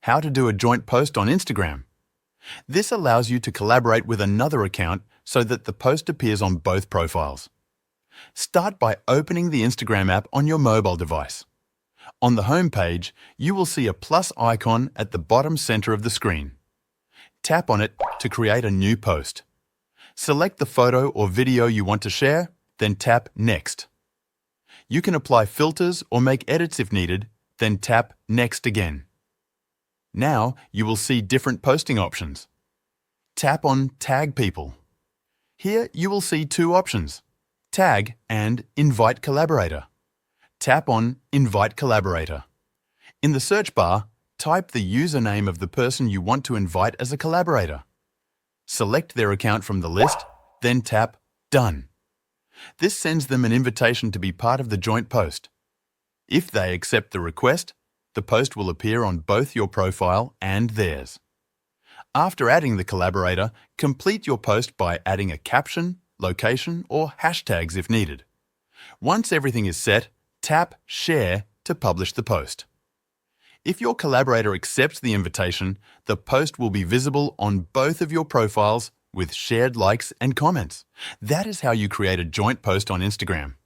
how to do a joint post on Instagram. This allows you to collaborate with another account so that the post appears on both profiles. Start by opening the Instagram app on your mobile device. On the home page, you will see a plus icon at the bottom center of the screen. Tap on it to create a new post. Select the photo or video you want to share, then tap Next. You can apply filters or make edits if needed, then tap Next again. Now you will see different posting options. Tap on Tag People. Here you will see two options, Tag and Invite Collaborator. Tap on Invite Collaborator. In the search bar, type the username of the person you want to invite as a collaborator. Select their account from the list, then tap Done. This sends them an invitation to be part of the joint post. If they accept the request, the post will appear on both your profile and theirs. After adding the collaborator, complete your post by adding a caption, location, or hashtags if needed. Once everything is set, tap Share to publish the post. If your collaborator accepts the invitation, the post will be visible on both of your profiles with shared likes and comments. That is how you create a joint post on Instagram.